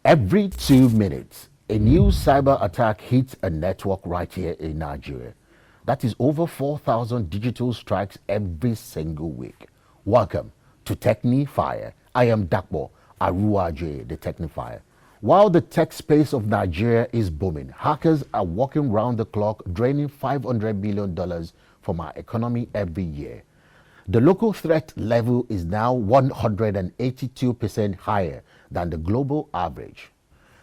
Every 2 minutes, a new cyber attack hits a network right here in Nigeria. That is over 4,000 digital strikes every single week. Welcome to TechnyFire. I am Dapo Aruwajoye, the TechnyFire. While the tech space of Nigeria is booming, hackers are working round the clock, draining $500 billion from our economy every year. The local threat level is now 182% higher than the global average.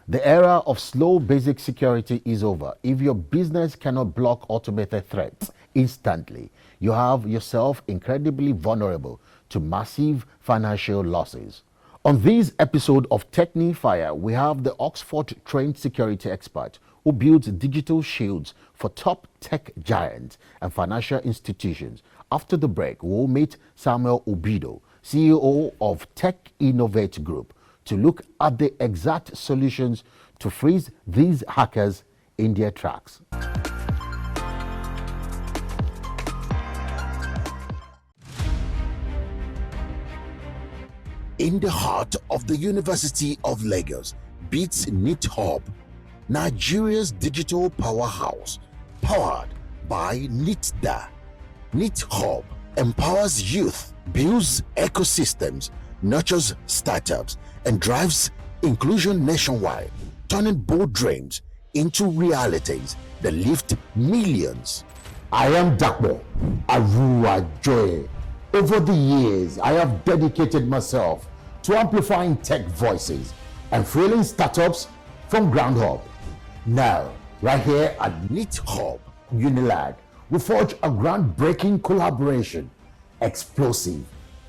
The era of slow basic security is over. If your business cannot block automated threats instantly, you have yourself incredibly vulnerable to massive financial losses. On this episode of TechnyFire, we have the Oxford-trained security expert who builds digital shields for top tech giants and financial institutions. After the break, we'll meet Samuel Ubido, CEO of Techinnovate Group, to look at the exact solutions to freeze these hackers in their tracks. In the heart of the University of Lagos beats NIT Hub, Nigeria's digital powerhouse, powered by NITDA. NIT Hub empowers youth, builds ecosystems, nurtures startups, and drives inclusion nationwide, turning bold dreams into realities that lift millions. I am Dapo Aruwajoye. Over the years, I have dedicated myself to amplifying tech voices and fueling startups from ground up. Now, right here at NIT Hub, Unilag, we forge a groundbreaking collaboration, explosive,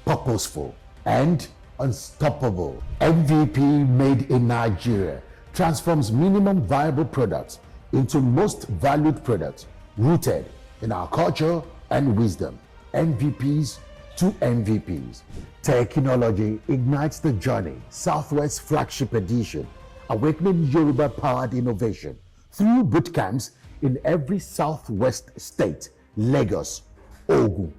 purposeful, and unstoppable. MVP made in Nigeria transforms minimum viable products into most valued products, rooted in our culture and wisdom. MVPs to MVPs. Technology ignites the journey. Southwest Flagship Edition, awakening Yoruba-powered innovation through bootcamps in every Southwest state: Lagos, Ogun,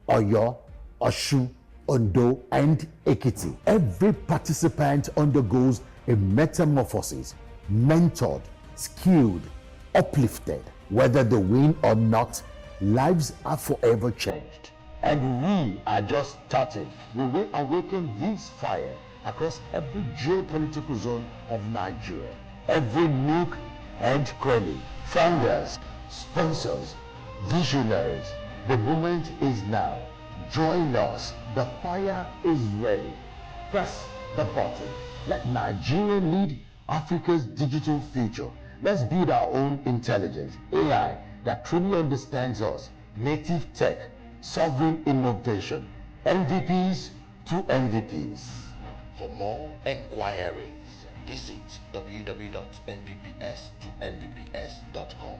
Oyo, Osun, Ondo, and Ekiti. Every participant undergoes a metamorphosis, mentored, skilled, uplifted. Whether they win or not, lives are forever changed. And we are just starting. We will awaken this fire across every geopolitical zone of Nigeria, every nook and cranny. Founders, sponsors, visionaries, the moment is now. Join us. The fire is ready. Press the button. Let Nigeria lead Africa's digital future. Let's build our own intelligence, AI that truly understands us, native tech, sovereign innovation, MVPs to MVPs. For more enquiries, visit www.nvps2nvps.com.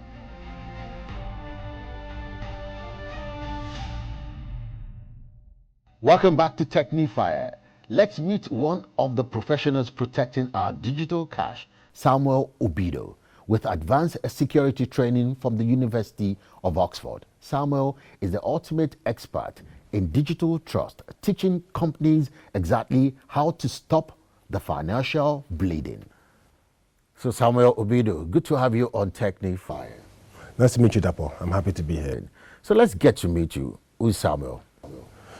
Welcome back to TechnyFire. Let's meet one of the professionals protecting our digital cash, Samuel Ubido, with advanced security training from the University of Oxford. Samuel is the ultimate expert in digital trust, teaching companies exactly how to stop the financial bleeding. So Samuel Ubido, good to have you on TechnyFire. Nice to meet you, Dapo. I'm happy to be here. So let's get to meet you. Who is Samuel?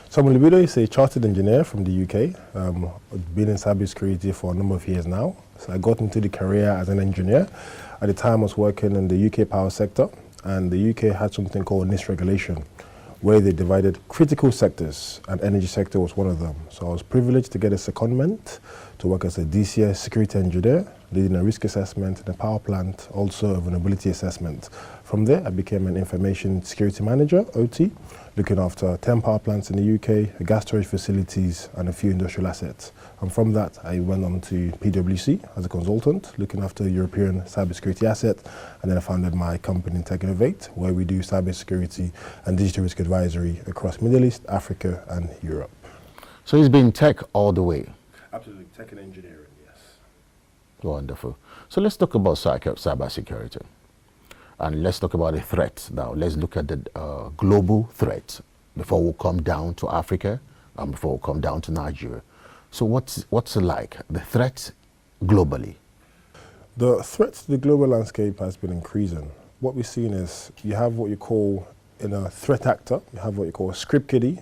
Samuel Ubido is a chartered engineer from the UK. I've been in cybersecurity for a number of years now. So I got into the career as an engineer. At the time I was working in the UK power sector, and the UK had something called NIST regulation, where they divided critical sectors, and energy sector was one of them. So I was privileged to get a secondment to work as a DCS security engineer, leading a risk assessment in a power plant, also a vulnerability assessment. From there, I became an information security manager, OT, looking after 10 power plants in the UK, gas storage facilities, and a few industrial assets. And from that, I went on to PwC as a consultant, looking after European cybersecurity assets, and then I founded my company, Techinnovate, where we do cybersecurity and digital risk advisory across Middle East, Africa, and Europe. So he's been tech all the way? Absolutely, tech and engineering, yes. Wonderful. So let's talk about cybersecurity. And let's talk about the threats now. Let's look at the global threats before we come down to Africa and before we come down to Nigeria. So what's it like? The threats globally? The threat to the global landscape has been increasing. What we've seen is you have what you call in a threat actor, you have what you call a script kiddie,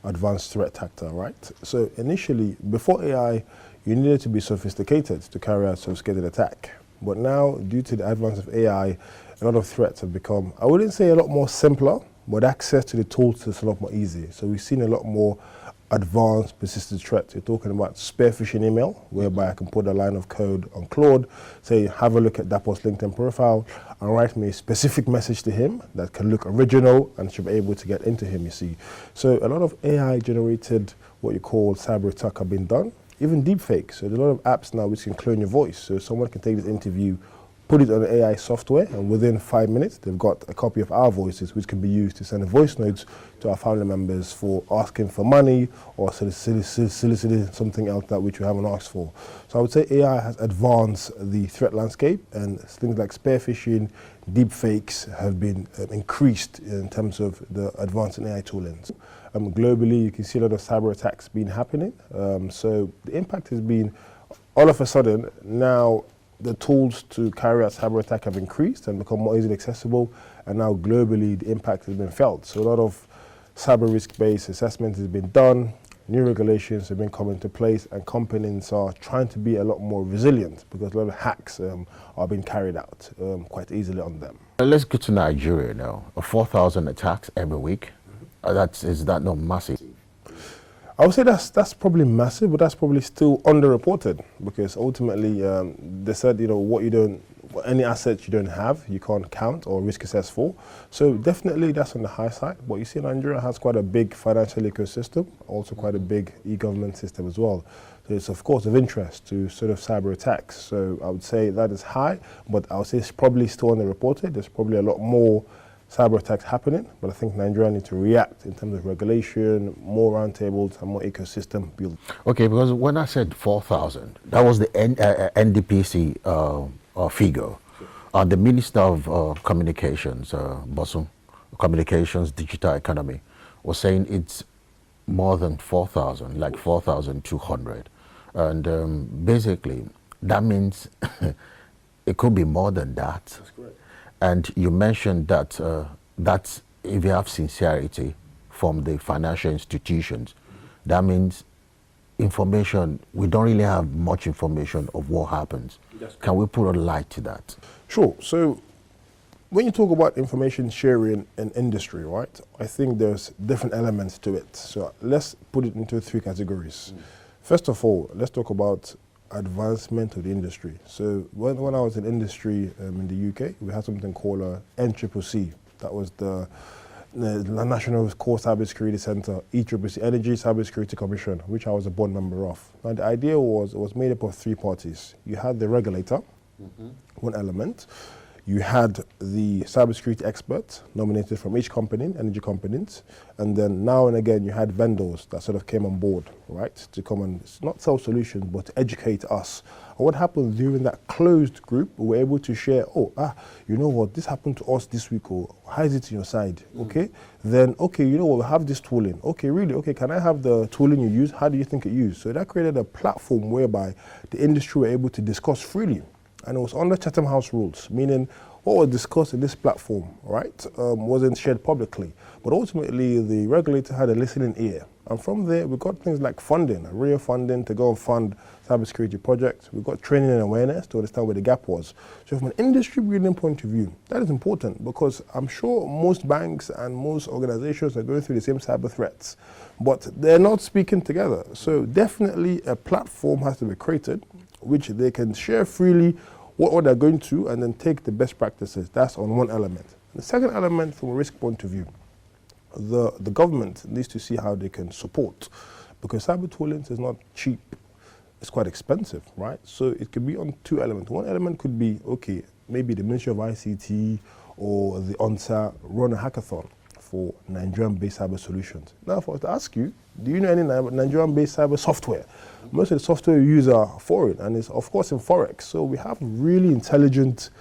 advanced threat actor, right? So initially, before AI, you needed to be sophisticated to carry out sophisticated attack. But now, due to the advance of AI, a lot of threats have become, I wouldn't say a lot more simpler, but access to the tools is a lot more easy. So we've seen a lot more advanced persistent threats. You're talking about spear phishing email, whereby I can put a line of code on Claude, say, have a look at Dapo's LinkedIn profile, and write me a specific message to him that can look original and should be able to get into him, you see. So a lot of AI-generated, what you call cyber attack have been done, even deepfake. So there's a lot of apps now which can clone your voice. So someone can take this interview, put it on AI software, and within 5 minutes, they've got a copy of our voices, which can be used to send voice notes to our family members for asking for money or soliciting something else that which we haven't asked for. So I would say AI has advanced the threat landscape, and things like spear phishing, deep fakes have been increased in terms of the advance in AI toolings. Globally, you can see a lot of cyber attacks being happening. So the impact has been, all of a sudden, now the tools to carry out cyber attack have increased and become more easily accessible, and now globally the impact has been felt. So a lot of cyber risk-based assessment has been done, new regulations have been come into place, and companies are trying to be a lot more resilient because a lot of hacks are being carried out quite easily on them. Let's go to Nigeria now. 4,000 attacks every week. Is that not massive? I would say that's probably massive, but that's probably still underreported because ultimately they said, any assets you don't have, you can't count or risk assess for. So definitely that's on the high side. But you see Nigeria has quite a big financial ecosystem, also quite a big e-government system as well. So it's of course of interest to sort of cyber attacks. So I would say that is high, but I would say it's probably still underreported. There's probably a lot more cyber attacks happening, but I think Nigeria needs to react in terms of regulation, more roundtables, and more ecosystem build. Okay, because when I said 4,000, that was the NDPC figure. The Minister of Communications, Bosun, Communications Digital Economy, was saying it's more than 4,000, like 4,200. And basically, that means it could be more than that. That's correct. And you mentioned that that's if you have sincerity from the financial institutions, that means information, we don't really have much information of what happens. Can we put a light to that? Sure. So when you talk about information sharing in industry, right, I think there's different elements to it. So let's put it into 3 categories. First of all, let's talk about advancement of the industry. So when I was in industry in the UK, we had something called a NCCC. That was the National Core Cybersecurity Center, ECCC, Energy Cybersecurity Commission, which I was a board member of. Now the idea was, it was made up of 3 parties. You had the regulator, one element. You had the cybersecurity experts nominated from each company, energy companies, and then now and again you had vendors that sort of came on board, right, to come and not sell solutions, but to educate us. And what happened during that closed group, we were able to share, you know what, this happened to us this week, or how is it on your side, okay? Then, okay, you know what, we have this tooling. Okay, really, okay, can I have the tooling you use? How do you think it used? So that created a platform whereby the industry were able to discuss freely. And it was under Chatham House rules, meaning what was discussed in this platform, right, wasn't shared publicly. But ultimately, the regulator had a listening ear. And from there, we got things like funding, real funding to go and fund cybersecurity projects. We got training and awareness to understand where the gap was. So from an industry building point of view, that is important because I'm sure most banks and most organizations are going through the same cyber threats, but they're not speaking together. So definitely a platform has to be created which they can share freely what they're going to and then take the best practices. That's on one element. The second element from a risk point of view, the government needs to see how they can support, because cyber tooling is not cheap. It's quite expensive, right? So it could be on 2 elements. One element could be, okay, maybe the Ministry of ICT or the ONSA run a hackathon for Nigerian-based cyber solutions. Now, if I was to ask you, do you know any Nigerian-based cyber software? Most of the software we use are foreign, and it's of course in Forex. So we have really intelligent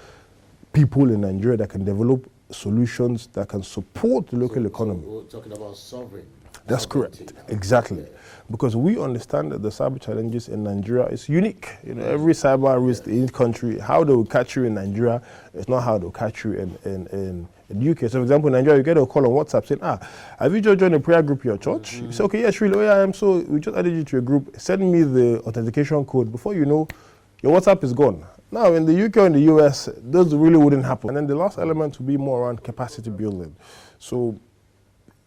people in Nigeria that can develop solutions that can support the local economy. So we're talking about sovereign. That's correct. Exactly. Because we understand that the cyber challenges in Nigeria is unique. Every cyber risk in each country, how they will catch you in Nigeria is not how they'll catch you in the UK. So, for example, in Nigeria, you get a call on WhatsApp saying, have you just joined a prayer group in your church? You say, okay, yes, really. Oh, yeah, I am. So we just added you to a group. Send me the authentication code. Before you know, your WhatsApp is gone. Now, in the UK or in the US, those really wouldn't happen. And then the last element would be more around capacity building. So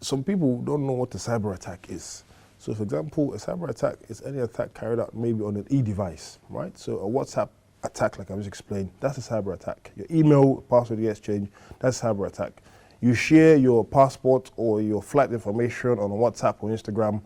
some people don't know what a cyber attack is. So, for example, a cyber attack is any attack carried out maybe on an e-device, right? So a WhatsApp attack, like I just explained, that's a cyber attack. Your email password gets changed, that's a cyber attack. You share your passport or your flight information on WhatsApp or Instagram,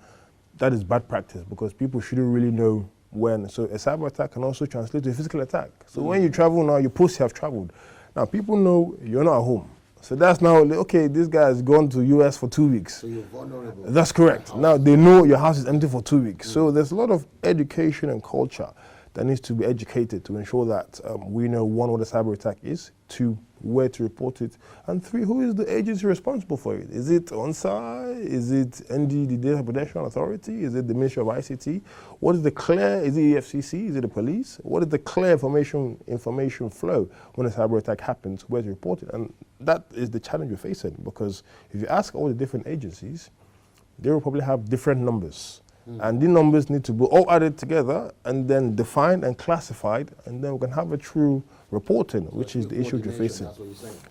that is bad practice because people shouldn't really know when. So a cyber attack can also translate to a physical attack. So when you travel now, you post you have traveled. Now people know you're not at home. So that's now, okay, this guy has gone to US for 2 weeks. So you're vulnerable. That's correct. Now they know your house is empty for 2 weeks. So there's a lot of education and culture that needs to be educated to ensure that we know, one, what a cyber attack is, two, where to report it, and three, who is the agency responsible for it? Is it ONSA? Is it ND, the Data Protection Authority? Is it the Ministry of ICT? What is the clear, is it EFCC? Is it the police? What is the clear information flow when a cyber attack happens, where to report it? And that is the challenge we're facing, because if you ask all the different agencies, they will probably have different numbers. And these numbers need to be all added together and then defined and classified, and then we can have a true reporting, which is the issue you're facing.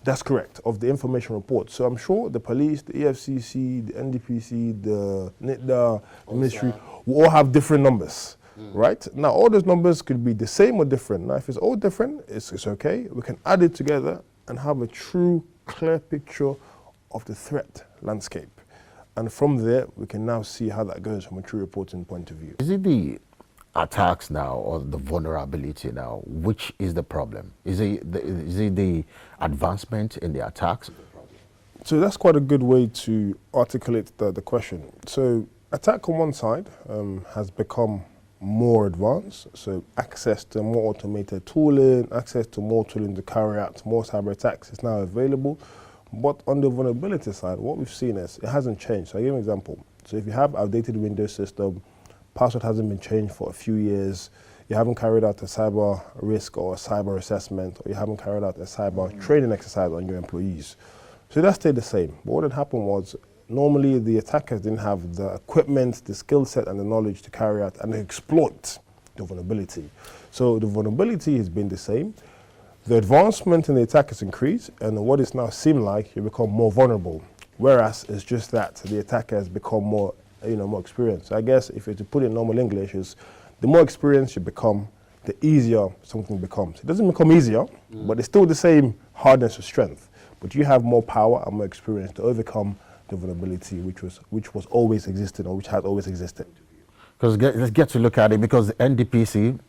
That's correct, of the information report. So I'm sure the police, the EFCC, the NDPC, the NITDA, the ministry will all have different numbers, right? Now, all those numbers could be the same or different. Now, if it's all different, it's okay. We can add it together and have a true, clear picture of the threat landscape. And from there, we can now see how that goes from a true reporting point of view. Is it the attacks now or the vulnerability now, which is the problem? Is it the advancement in the attacks? So that's quite a good way to articulate the question. So attack on one side has become more advanced. So access to more automated tooling, access to more tooling to carry out more cyber attacks is now available. But on the vulnerability side, what we've seen is it hasn't changed. So I'll give you an example. So if you have outdated Windows system, password hasn't been changed for a few years, you haven't carried out a cyber risk or a cyber assessment, or you haven't carried out a cyber training exercise on your employees. So that stayed the same. But what had happened was, normally the attackers didn't have the equipment, the skill set and the knowledge to carry out and exploit the vulnerability. So the vulnerability has been the same. The advancement in the attack has increased, and what it now seems like you become more vulnerable. Whereas it's just that the attacker has become more, more experienced. So I guess if you're to put it in normal English, is the more experienced you become, the easier something becomes. It doesn't become easier, but it's still the same hardness or strength. But you have more power and more experience to overcome the vulnerability which was always existed, or which had always existed. Because let's get to look at it, because the NDPC,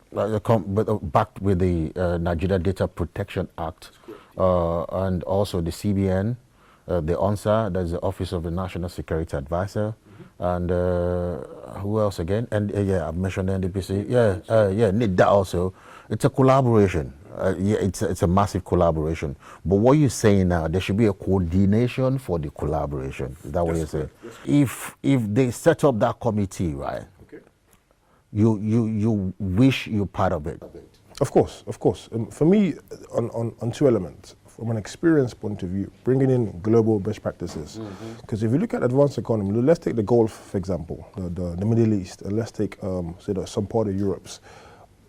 backed with the Nigeria Data Protection Act, and also the CBN, the ONSA, that's the Office of the National Security Advisor, and who else again? And yeah, I've mentioned the NDPC. Yeah, NITDA also. It's a collaboration. Yeah, it's a massive collaboration. But what you're saying now, there should be a coordination for the collaboration. Is that what you're saying? If they set up that committee, right? You wish you're part of it. Of course. For me, on two elements. From an experience point of view, bringing in global best practices. Because if you look at advanced economy, let's take the Gulf, for example, the Middle East, and let's take some part of Europe's.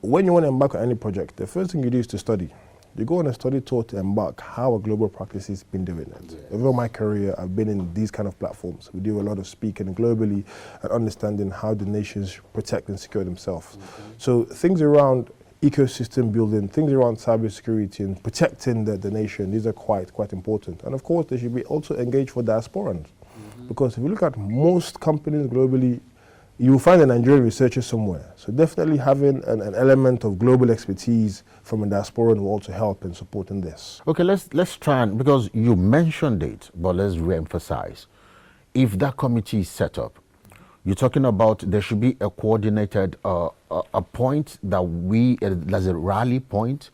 When you want to embark on any project, the first thing you do is to study. You go on a study tour to embark how a global practice has been doing it. Over my career, I've been in these kind of platforms. We do a lot of speaking globally and understanding how the nations protect and secure themselves. So things around ecosystem building, things around cybersecurity and protecting the nation, these are quite important. And of course, they should be also engaged for diasporans. Because if you look at most companies globally, you will find a Nigerian researcher somewhere. So definitely having an element of global expertise from a diaspora will also help in supporting this. Okay, let's try and, because you mentioned it, but let's re-emphasize. If that committee is set up, you're talking about there should be a coordinated, a point that there's a rally point.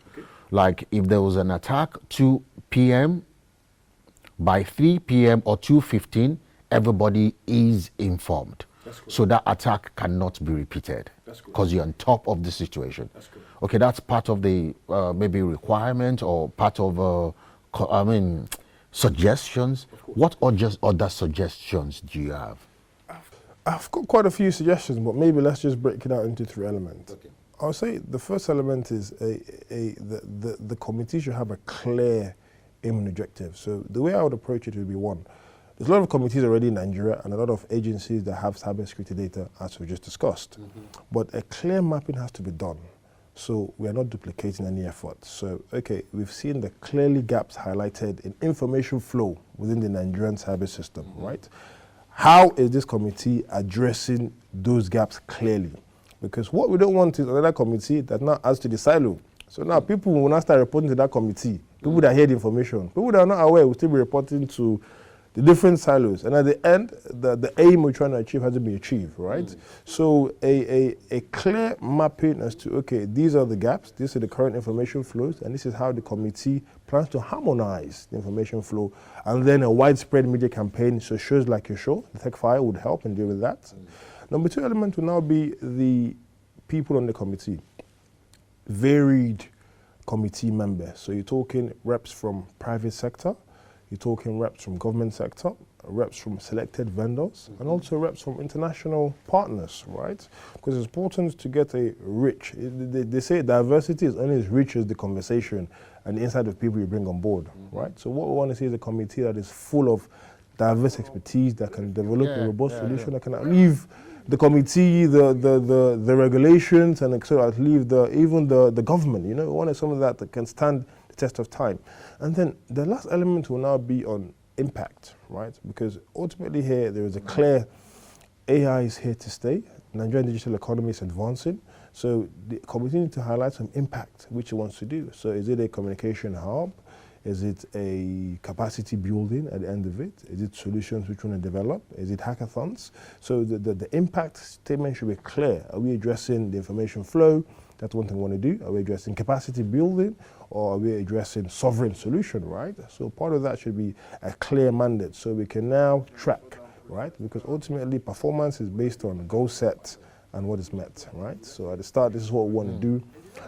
Like if there was an attack, 2 p.m., by 3 p.m. or 2:15, everybody is informed. So that attack cannot be repeated because you're on top of the situation. Okay, that's part of the maybe requirement or part of, suggestions. What other suggestions do you have? I've got quite a few suggestions, but maybe let's just break it out into 3 elements. Okay. I'll say the first element is the committee should have a clear aim and objective. So the way I would approach it would be, one, there's a lot of committees already in Nigeria and a lot of agencies that have cybersecurity data, as we just discussed. But a clear mapping has to be done. So we are not duplicating any effort. So, okay, we've seen the clearly gaps highlighted in information flow within the Nigerian cyber system, right? How is this committee addressing those gaps clearly? Because what we don't want is another committee that now adds to the silo. So now people will not start reporting to that committee. People that hear the information. People that are not aware will still be reporting to the different silos. And at the end, the aim we're trying to achieve hasn't been achieved, right? So a clear mapping as to, okay, these are the gaps, these are the current information flows, and this is how the committee plans to harmonize the information flow. And then a widespread media campaign, so shows like your show, the TechnyFire, would help and deal with that. Number 2 element will now be the people on the committee. Varied committee members. So you're talking reps from private sector, you're talking reps from government sector, reps from selected vendors, and also reps from international partners, right? Because it's important to get a rich, they say diversity is only as rich as the conversation and the insight of people you bring on board, right? So what we want to see is a committee that is full of diverse expertise that can develop a robust solution that can leave the committee, the regulations, and so leave even the government. You know, we want something that can stand the test of time. And then the last element will now be on impact, right? Because ultimately here there is a clear AI is here to stay. Nigerian digital economy is advancing. So the committee needs to highlight some impact which it wants to do. So is it a communication hub? Is it a capacity building at the end of it? Is it solutions which we want to develop? Is it hackathons? So the impact statement should be clear. Are we addressing the information flow? That's one thing we want to do. Are we addressing capacity building, or are we addressing sovereign solution, right? So part of that should be a clear mandate so we can now track, right? Because ultimately performance is based on goal set and what is met, right? So at the start, this is what we want to do.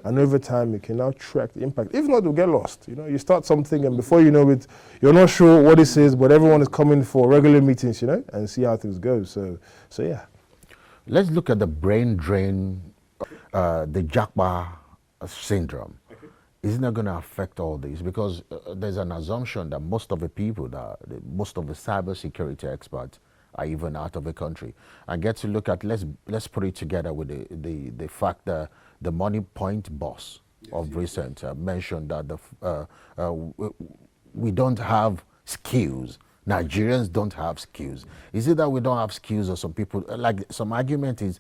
And over time, you can now track the impact. If not, you'll get lost. You know, you start something and before you know it, you're not sure what this is, but everyone is coming for regular meetings, you know, and see how things go. So yeah. Let's look at the brain drain, the Japa syndrome. Okay. Isn't that going to affect all this? Because there's an assumption that most of the people, most of the cybersecurity experts are even out of the country. And get to look at, let's put it together with the fact that the Money Point boss of recent mentioned that we don't have skills. Nigerians don't have skills. Is it that we don't have skills, or some people, like some argument is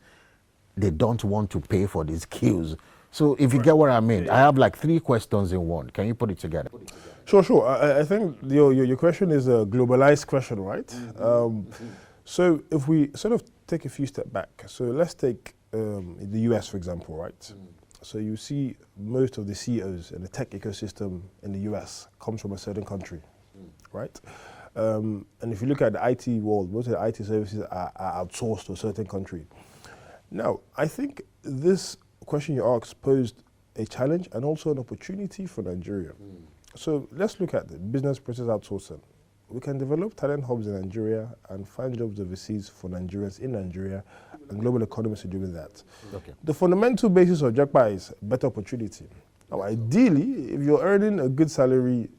they don't want to pay for these skills? So if you get what I mean, I have like 3 questions in one. Can you put it together? Sure. I think your question is a globalized question, right? So if we sort of take a few steps back, so let's take the US, for example, right? So you see most of the CEOs and the tech ecosystem in the US comes from a certain country, right? And if you look at the IT world, most of the IT services are outsourced to a certain country. Now, I think this question you asked posed a challenge and also an opportunity for Nigeria. So let's look at the business process outsourcing. We can develop talent hubs in Nigeria and find jobs overseas for Nigerians in Nigeria, and global economies are doing that. Okay. The fundamental basis of JAPA is better opportunity. Now, ideally, if you're earning a good salary,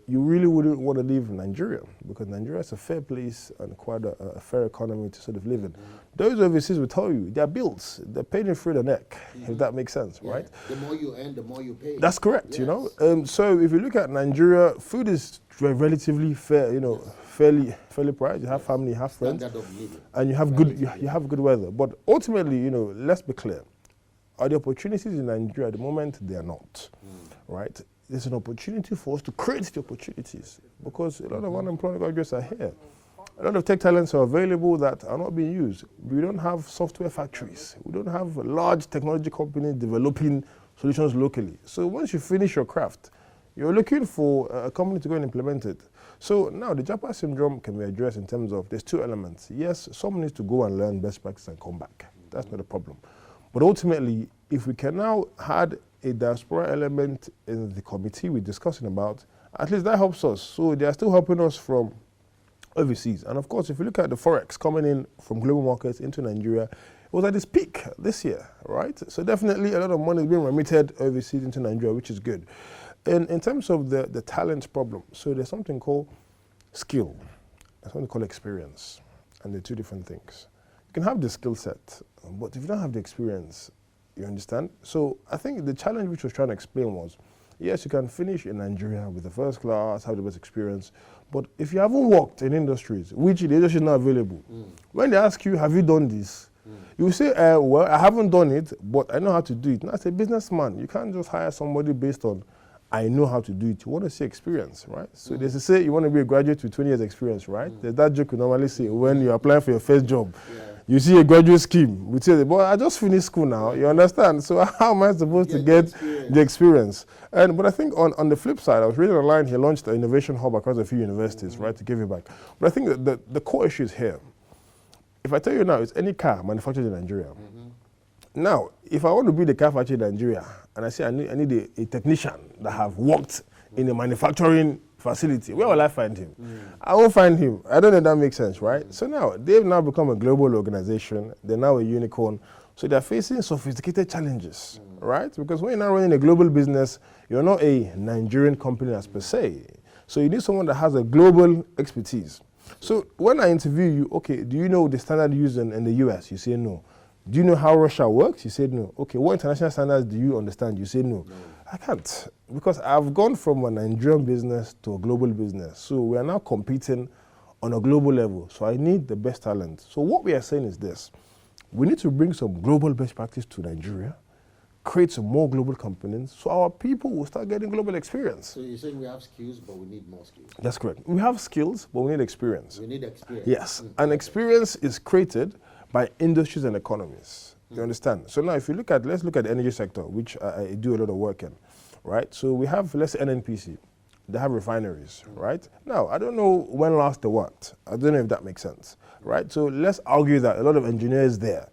you really wouldn't want to leave Nigeria, because Nigeria is a fair place and quite a fair economy to sort of live in. Those overseas will tell you they're bills, they're paying through the neck, if that makes sense, right? The more you earn, the more you pay. That's correct, you know. So if you look at Nigeria, food is relatively fair, you know, fairly priced. You have family, you have friends, and you have good weather. But ultimately, you know, let's be clear. Are the opportunities in Nigeria at the moment? They are not, right? There's an opportunity for us to create the opportunities, because a lot of unemployed graduates are here. A lot of tech talents are available that are not being used. We don't have software factories. We don't have large technology companies developing solutions locally. So once you finish your craft, you're looking for a company to go and implement it. So now the Japa syndrome can be addressed in terms of there's two elements. Yes, someone needs to go and learn best practice and come back. That's not a problem. But ultimately, if we can now add a diaspora element in the committee we're discussing about, at least that helps us. So they are still helping us from overseas. And of course, if you look at the Forex coming in from global markets into Nigeria, it was at its peak this year, right? So definitely a lot of money is being remitted overseas into Nigeria, which is good. And in terms of the talent problem, so there's something called skill, there's something called experience, and they're two different things. You can have the skill set, but if you don't have the experience, you understand? So I think the challenge which I was trying to explain was, yes, you can finish in Nigeria with the first class, have the best experience, but if you haven't worked in industries, which the industry is not available, when they ask you, have you done this? You say, well, I haven't done it, but I know how to do it. Now, as a businessman, you can't just hire somebody based on, I know how to do it. You want to see experience, right? So there's a say you want to be a graduate with 20 years experience, right? There's that joke you normally say when you're applying for your first job. You see a graduate scheme, we say, but I just finished school now, you understand? So how am I supposed to get the experience? But I think on the flip side, I was reading online, he launched an innovation hub across a few universities, right, to give it back. But I think that the core issue is here. If I tell you now, it's any car manufactured in Nigeria. Now, if I want to build a car factory in Nigeria, and I say I need a technician that have worked in a manufacturing facility, where will I find him? I won't find him. I don't know if that makes sense, right? So now, they've now become a global organization. They're now a unicorn. So they're facing sophisticated challenges, right? Because when you're now running a global business, you're not a Nigerian company as per se. So you need someone that has a global expertise. So when I interview you, okay, do you know the standard used in the US? You say no. Do you know how Russia works? You said no. Okay, what international standards do you understand? You say no. I can't, because I've gone from a Nigerian business to a global business. So we are now competing on a global level. So I need the best talent. So what we are saying is this. We need to bring some global best practice to Nigeria, create some more global companies, so our people will start getting global experience. So you're saying we have skills, but we need more skills? That's correct. We have skills, but we need experience. We need experience. Yes, and experience is created by industries and economies. You understand? So now if you look at, let's look at the energy sector, which I do a lot of work in, right? So we have, let's say NNPC, they have refineries, right? Now, I don't know when last they worked. I don't know if that makes sense, right? So let's argue that a lot of engineers there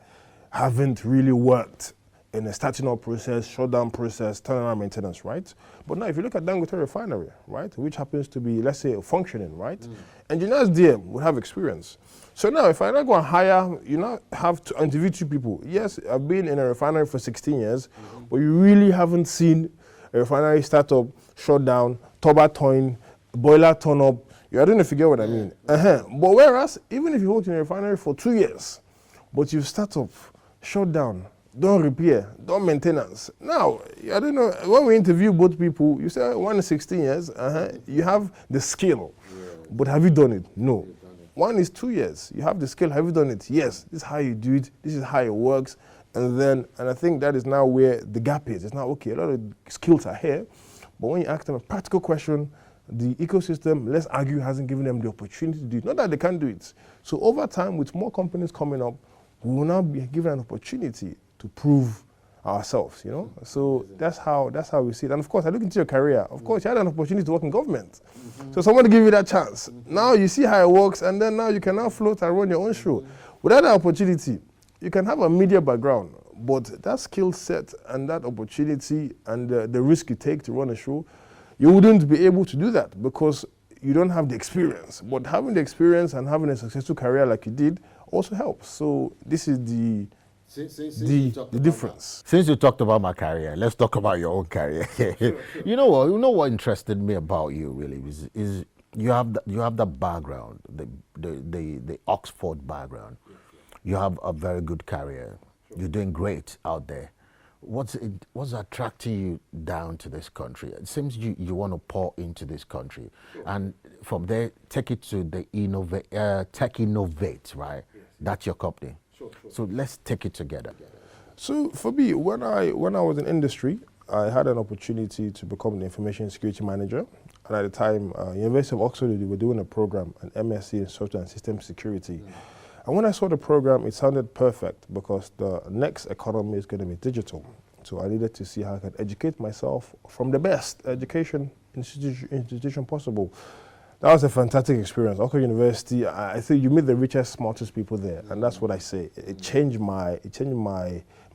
haven't really worked in a starting up process, shutdown process, turnaround maintenance, right? But now if you look at Dangote refinery, right, which happens to be, let's say, functioning, right? Engineers there would have experience. So now if I now go and hire, you now have to interview two people. Yes, I've been in a refinery for 16 years, but you really haven't seen a refinery start up, shut down, turbo turn, boiler turn up. I don't know if you get what I mean. But whereas, even if you worked in a refinery for 2 years, but you start up, shut down, don't repair, don't maintenance. Now, I don't know, when we interview both people, you say one is 16 years, you have the skill, but have you done it? No. One is 2 years, you have the skill, have you done it? Yes, this is how you do it, this is how it works. And I think that is now where the gap is. It's now, okay, a lot of skills are here, but when you ask them a practical question, the ecosystem, let's argue, hasn't given them the opportunity to do it. Not that they can't do it. So over time, with more companies coming up, we will now be given an opportunity to prove ourselves, you know? So that's how we see it. And of course, I look into your career. Of course, you had an opportunity to work in government. So somebody give you that chance. Now you see how it works, and then now you can now float and run your own show. Without that opportunity, you can have a media background, but that skill set and that opportunity and the risk you take to run a show, you wouldn't be able to do that because you don't have the experience. But having the experience and having a successful career like you did also helps. So this is the difference. Since you talked about my career, let's talk about your own career. You know what interested me about you really is you have the background, the Oxford background. You have a very good career. You're doing great out there. What's attracting you down to this country? It seems you want to pour into this country, and from there take it to the Techinnovate, right? Yes. That's your company. Sure. So let's take it together. So for me, when I was in industry, I had an opportunity to become the information security manager. And at the time, University of Oxford, we were doing a program, an MSc in software and system security. And when I saw the program, it sounded perfect because the next economy is going to be digital. So I needed to see how I could educate myself from the best education institution possible. That was a fantastic experience. Oxford University, I think you meet the richest, smartest people there, and that's what I say. It changed my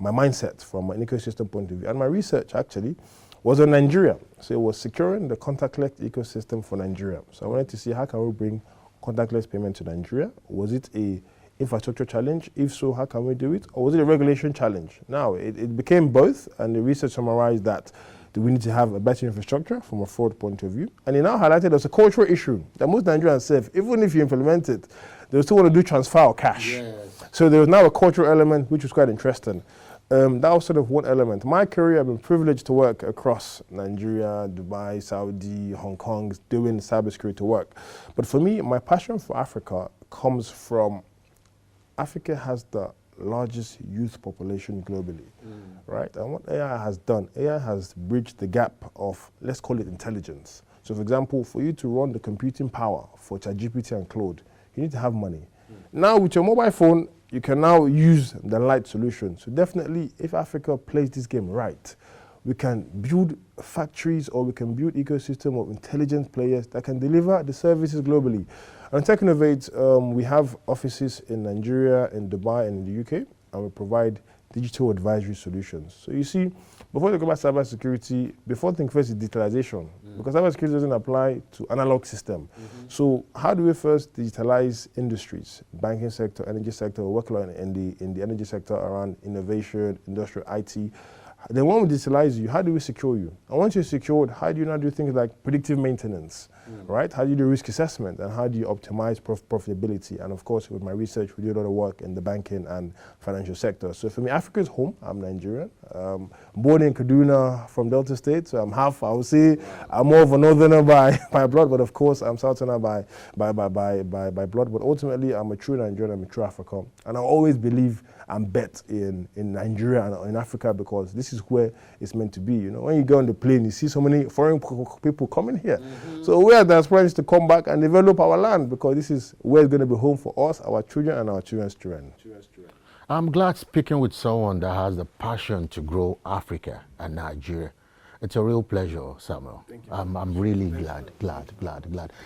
mindset from an ecosystem point of view. And my research actually was on Nigeria. So it was securing the contactless ecosystem for Nigeria. So I wanted to see how can we bring contactless payment to Nigeria. Was it a infrastructure challenge? If so, how can we do it? Or was it a regulation challenge? Now, it became both, and the research summarized that we need to have a better infrastructure from a fraud point of view. And it now highlighted as a cultural issue that most Nigerians say, even if you implement it, they still want to do transfer or cash. Yes. So there was now a cultural element, which was quite interesting. That was sort of one element. My career, I've been privileged to work across Nigeria, Dubai, Saudi, Hong Kong, doing cybersecurity work. But for me, my passion for Africa comes from Africa has the largest youth population globally, right? And what AI has done, AI has bridged the gap of, let's call it intelligence. So for example, for you to run the computing power for ChatGPT and Claude, you need to have money. Now with your mobile phone, you can now use the light solution. So definitely, if Africa plays this game right, we can build factories or we can build ecosystem of intelligent players that can deliver the services globally. And Techinnovate, we have offices in Nigeria, in Dubai, and in the UK, and we provide digital advisory solutions. So you see, before you talk about cybersecurity, before think first is digitalization, because cybersecurity doesn't apply to analog system. So how do we first digitalize industries, banking sector, energy sector, we work a lot in the energy sector around innovation, industrial IT. Then when we digitalize you, how do we secure you? And once you're secured, how do you now do things like predictive maintenance, right? How do you do risk assessment, and how do you optimize profitability? And of course, with my research, we do a lot of work in the banking and financial sector. So for me, Africa is home. I'm Nigerian. Born in Kaduna from Delta State, so I'm half, I would say, I'm more of a northerner by blood, but of course, I'm southerner by blood. But ultimately, I'm a true Nigerian, I'm a true African. And I always believe and bet in Nigeria and in Africa, because this is where it's meant to be. You know, when you go on the plane, you see so many foreign people coming here. So we are diasporans to come back and develop our land, because this is where it's going to be home for us, our children, and our children's children. I'm glad speaking with someone that has the passion to grow Africa and Nigeria. It's a real pleasure, Samuel. Thank you. I'm really glad.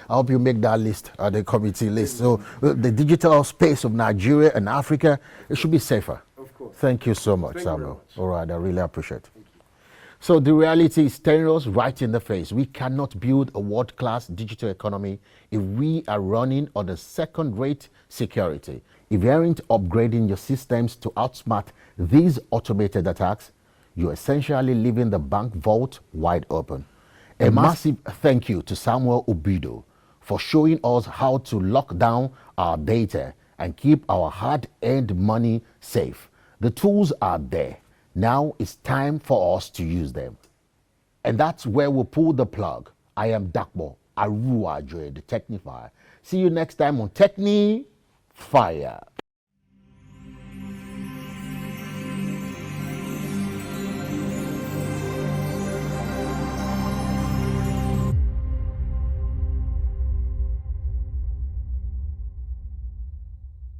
I hope you make that list, the committee list. So the digital space of Nigeria and Africa, it should be safer. Of course. Thank you so much, Samuel. All right, I really appreciate it. So the reality is staring us right in the face. We cannot build a world-class digital economy if we are running on a second-rate security. If you aren't upgrading your systems to outsmart these automated attacks, you're essentially leaving the bank vault wide open. A massive thank you to Samuel Ubido for showing us how to lock down our data and keep our hard-earned money safe. The tools are there. Now it's time for us to use them. And that's where we'll pull the plug. I am Dapo Aruwajoye, the TechnyFire. See you next time on TechnyFire.